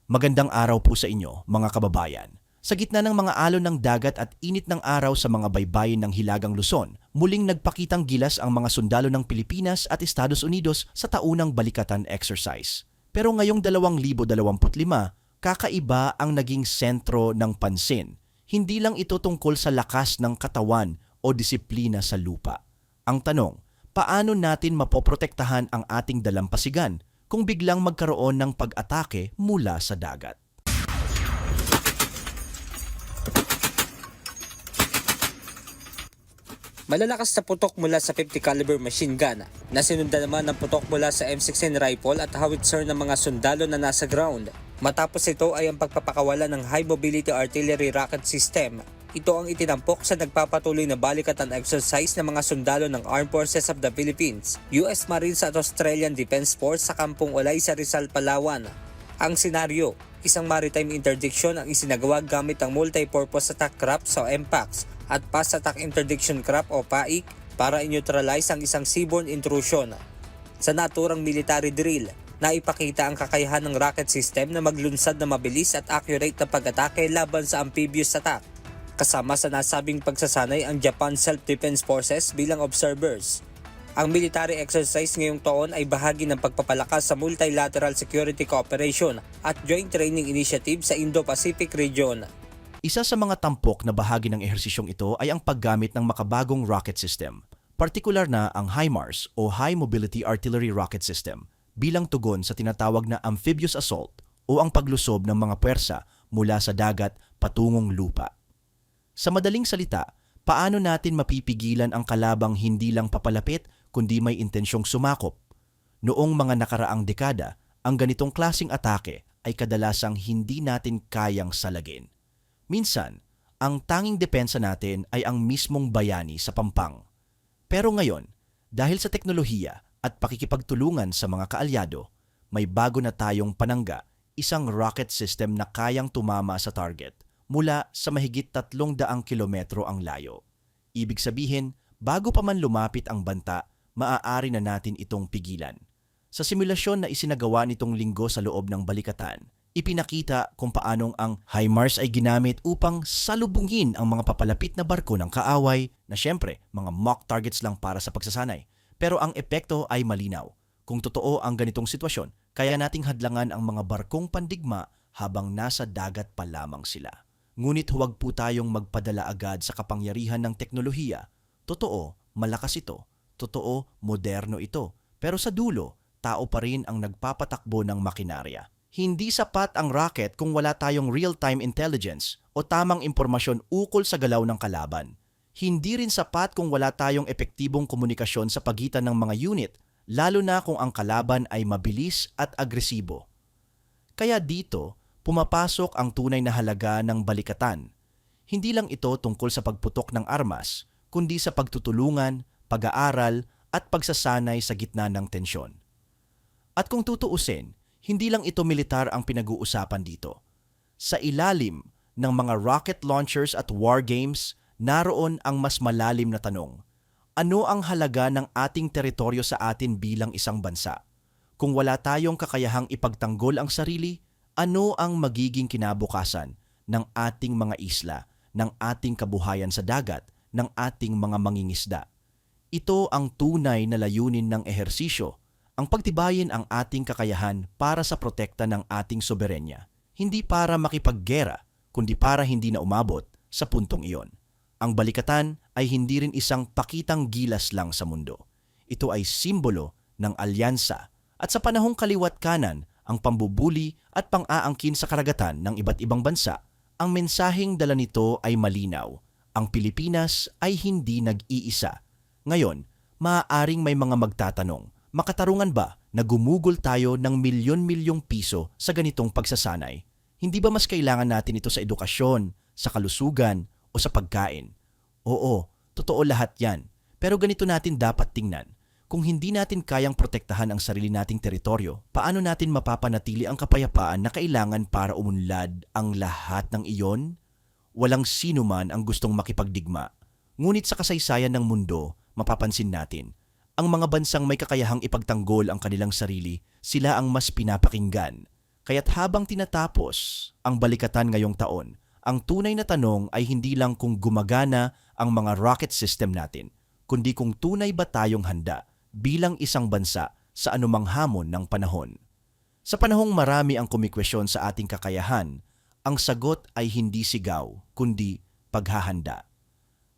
Magandang araw po sa inyo, mga kababayan. Sa gitna ng mga alon ng dagat at init ng araw sa mga baybayin ng Hilagang Luzon, muling nagpakitang gilas ang mga sundalo ng Pilipinas at Estados Unidos sa taunang balikatan exercise. Pero ngayong 2025, kakaiba ang naging sentro ng pansin. Hindi lang ito tungkol sa lakas ng katawan o disiplina sa lupa. Ang tanong, paano natin mapoprotektahan ang ating dalampasigan kung biglang magkaroon ng pag-atake mula sa dagat? Malalakas na putok mula sa 50 caliber machine gun na sinundan naman ng putok mula sa M16 rifle at howitzer ng mga sundalo na nasa ground. Matapos ito ay ang pagpapakawala ng high mobility artillery rocket system. Ito ang itinampok sa nagpapatuloy na balikatan exercise ng mga sundalo ng Armed Forces of the Philippines, US Marines at Australian Defense Force sa Kampong Olay sa Rizal, Palawan. Ang senaryo, isang maritime interdiction ang isinagawa gamit ang Multi-Purpose Attack Craft o MPACS at Fast Attack Interdiction Craft o PAIC para i-neutralize ang isang seaborne intrusion. Sa naturang military drill, naipakita ang kakayahan ng rocket system na maglunsad na mabilis at accurate na pag-atake laban sa amphibious attack. Kasama sa nasabing pagsasanay ang Japan Self-Defense Forces bilang observers. Ang military exercise ngayong taon ay bahagi ng pagpapalakas sa multilateral security cooperation at joint training initiative sa Indo-Pacific region. Isa sa mga tampok na bahagi ng ehersisyong ito ay ang paggamit ng makabagong rocket system, partikular na ang HIMARS o High Mobility Artillery Rocket System, bilang tugon sa tinatawag na amphibious assault o ang paglusob ng mga puwersa mula sa dagat patungong lupa. Sa madaling salita, paano natin mapipigilan ang kalabang hindi lang papalapit kundi may intensyong sumakop? Noong mga nakaraang dekada, ang ganitong klasing atake ay kadalasang hindi natin kayang salagin. Minsan, ang tanging depensa natin ay ang mismong bayani sa pampang. Pero ngayon, dahil sa teknolohiya at pakikipagtulungan sa mga kaalyado, may bago na tayong panangga, isang rocket system na kayang tumama sa target mula sa mahigit 300 kilometro ang layo. Ibig sabihin, bago pa man lumapit ang banta, maaari na natin itong pigilan. Sa simulasyon na isinagawa nitong linggo sa loob ng balikatan, ipinakita kung paanong ang HIMARS ay ginamit upang salubungin ang mga papalapit na barko ng kaaway na syempre mga mock targets lang para sa pagsasanay. Pero ang epekto ay malinaw. Kung totoo ang ganitong sitwasyon, kaya nating hadlangan ang mga barkong pandigma habang nasa dagat pa lamang sila. Ngunit huwag po tayong magpadala agad sa kapangyarihan ng teknolohiya. Totoo, malakas ito. Totoo, moderno ito. Pero sa dulo, tao pa rin ang nagpapatakbo ng makinarya. Hindi sapat ang rocket kung wala tayong real-time intelligence o tamang impormasyon ukol sa galaw ng kalaban. Hindi rin sapat kung wala tayong epektibong komunikasyon sa pagitan ng mga unit, lalo na kung ang kalaban ay mabilis at agresibo. Kaya dito, pumapasok ang tunay na halaga ng balikatan. Hindi lang ito tungkol sa pagputok ng armas, kundi sa pagtutulungan, pag-aaral at pagsasanay sa gitna ng tensyon. At kung tutuusin, hindi lang ito militar ang pinag-uusapan dito. Sa ilalim ng mga rocket launchers at war games, naroon ang mas malalim na tanong. Ano ang halaga ng ating teritoryo sa atin bilang isang bansa? Kung wala tayong kakayahang ipagtanggol ang sarili, ano ang magiging kinabukasan ng ating mga isla, ng ating kabuhayan sa dagat, ng ating mga mangingisda? Ito ang tunay na layunin ng ehersisyo, ang pagtibayin ang ating kakayahan para sa protekta ng ating soberenya. Hindi para makipaggera, kundi para hindi na umabot sa puntong iyon. Ang balikatan ay hindi rin isang pakitang gilas lang sa mundo. Ito ay simbolo ng alyansa at sa panahong kaliwat kanan, ang pambubuli at pang-aangkin sa karagatan ng iba't ibang bansa, ang mensaheng dala nito ay malinaw. Ang Pilipinas ay hindi nag-iisa. Ngayon, maaaring may mga magtatanong, makatarungan ba na gumugol tayo ng milyon-milyong piso sa ganitong pagsasanay? Hindi ba mas kailangan natin ito sa edukasyon, sa kalusugan, o sa pagkain? Oo, totoo lahat yan. Pero ganito natin dapat tingnan. Kung hindi natin kayang protektahan ang sarili nating teritoryo, paano natin mapapanatili ang kapayapaan na kailangan para umunlad ang lahat ng iyon? Walang sino man ang gustong makipagdigma. Ngunit sa kasaysayan ng mundo, mapapansin natin, ang mga bansang may kakayahang ipagtanggol ang kanilang sarili, sila ang mas pinapakinggan. Kaya't habang tinatapos ang balikatan ngayong taon, ang tunay na tanong ay hindi lang kung gumagana ang mga rocket system natin, kundi kung tunay ba tayong handa bilang isang bansa sa anumang hamon ng panahon. Sa panahong marami ang kumikwestiyon sa ating kakayahan, ang sagot ay hindi sigaw, kundi paghahanda.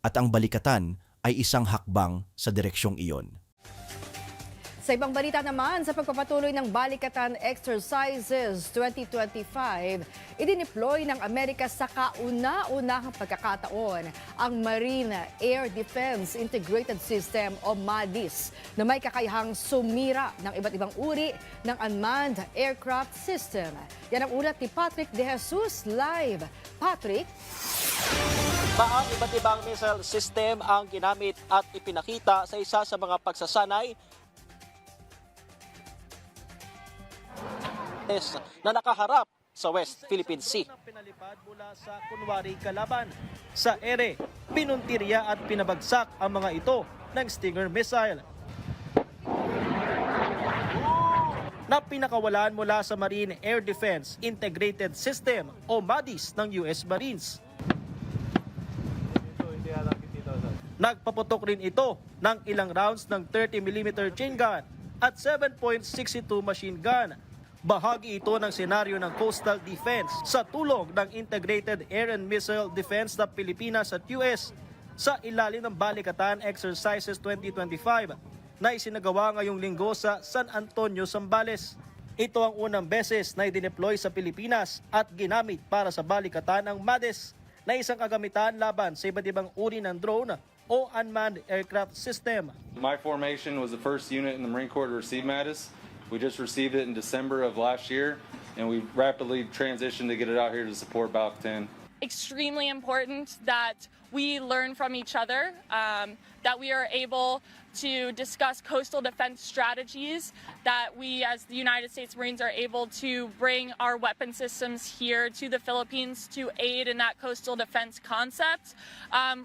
At ang balikatan ay isang hakbang sa direksyong iyon. Sa ibang balita naman, sa pagpapatuloy ng Balikatan Exercises 2025, idineploy ng Amerika sa kauna-unahang pagkakataon ang Marine Air Defense Integrated System o MADIS na may kakayahang sumira ng iba't ibang uri ng unmanned aircraft system. Yan ang ulat ni Patrick De Jesus live. Patrick? Ang iba't ibang missile system ang ginamit at ipinakita sa isa sa mga pagsasanay na nakaharap sa West Philippine Sea. Pinalipad mula sa kunwari kalaban sa ere, pinuntirya at pinabagsak ang mga ito ng Stinger missile na pinakawalan mula sa Marine Air Defense Integrated System o MADIS ng US Marines. Nagpaputok rin ito ng ilang rounds ng 30mm chain gun at 7.62 machine gun. Bahagi ito ng senaryo ng coastal defense sa tulong ng Integrated Air and Missile Defense ng Pilipinas at US sa ilalim ng Balikatan Exercises 2025 na isinagawa ngayong linggo sa San Antonio, Zambales. Ito ang unang beses na idineploy sa Pilipinas at ginamit para sa balikatan ng MADIS na isang kagamitan laban sa iba't ibang uri ng drone o unmanned aircraft system. My formation was the first unit in the Marine Corps to receive MADIS. We just received it in December of last year, and we rapidly transitioned to get it out here to support Balk 10. Extremely important that we learn from each other, that we are able to discuss coastal defense strategies, that we as the United States Marines are able to bring our weapon systems here to the Philippines to aid in that coastal defense concept,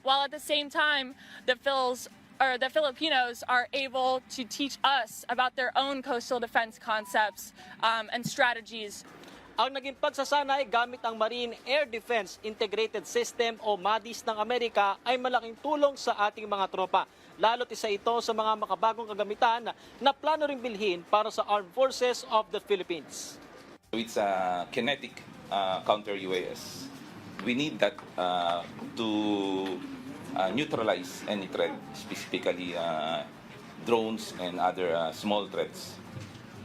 while at the same time the Filipinos are able to teach us about their own coastal defense concepts and strategies. Ang naging pagsasanay gamit ang Marine Air Defense Integrated System o MADIS ng Amerika ay malaking tulong sa ating mga tropa. Lalo't isa ito sa mga makabagong kagamitan na plano ring bilhin para sa Armed Forces of the Philippines. It's a kinetic counter UAS. We need that to neutralize any threat, specifically drones and other small threats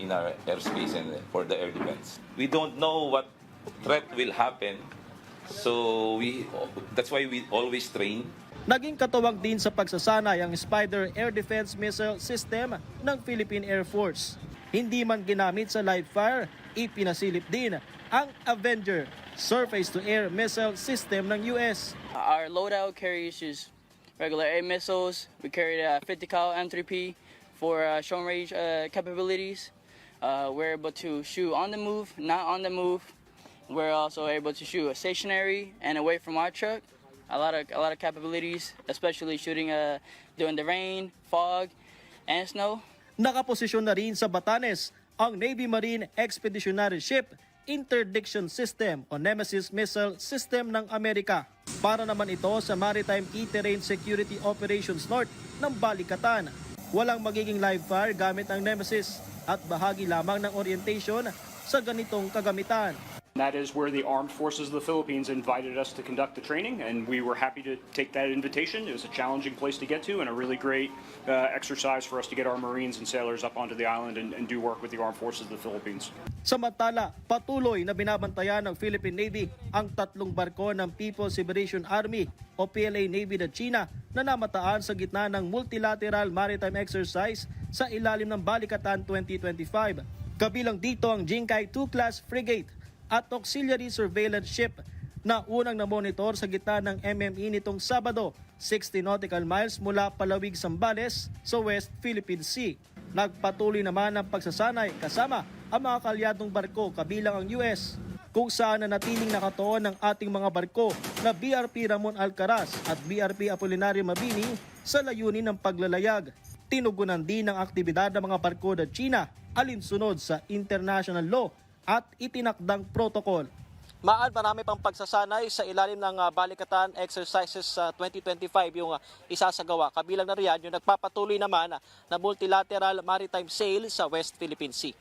in our airspace and for the air defense. We don't know what threat will happen, so that's why we always train. Naging katuwang din sa pagsasanay ang Spider Air Defense Missile System ng Philippine Air Force. Hindi man ginamit sa live fire, ipinasilip din ang Avenger surface-to-air missile system ng US. Our loadout carries just regular air missiles. We carry the 50 cal M3P for short range capabilities. We're able to shoot on the move, not on the move. We're also able to shoot stationary and away from our truck. A lot of capabilities, especially shooting during the rain, fog, and snow. Nakaposisyon na rin sa Batanes ang Navy Marine Expeditionary Ship Interdiction System o Nemesis Missile System ng Amerika. Para naman ito sa Maritime E-Terrain Security Operations North ng Balikatan. Walang magiging live fire gamit ang Nemesis at bahagi lamang ng orientation sa ganitong kagamitan. That is where the Armed Forces of the Philippines invited us to conduct the training, and we were happy to take that invitation. It was a challenging place to get to and a really great exercise for us to get our Marines and sailors up onto the island and do work with the Armed Forces of the Philippines. Samantala, patuloy na binabantayan ng Philippine Navy ang 3 barko ng People's Liberation Army o PLA Navy ng China na namataan sa gitna ng multilateral maritime exercise sa ilalim ng Balikatan 2025. Kabilang dito ang Jinkai II class frigate at auxiliary surveillance ship na unang na-monitor sa gitna ng MME nitong Sabado, 60 nautical miles mula Palawig, Zambales sa West Philippine Sea. Nagpatuloy naman ang pagsasanay kasama ang mga kalyadong barko kabilang ang US, kung saan nanatiling nakatuon ng ating mga barko na BRP Ramon Alcaraz at BRP Apolinario Mabini sa layunin ng paglalayag. Tinugunan din ang aktibidad ng mga barko ng China alinsunod sa international law at itinakdang protocol. Marami pang pagsasanay sa ilalim ng Balikatan Exercises 2025 yung isasagawa. Kabilang na riyan yung nagpapatuloy naman na multilateral maritime sail sa West Philippine Sea.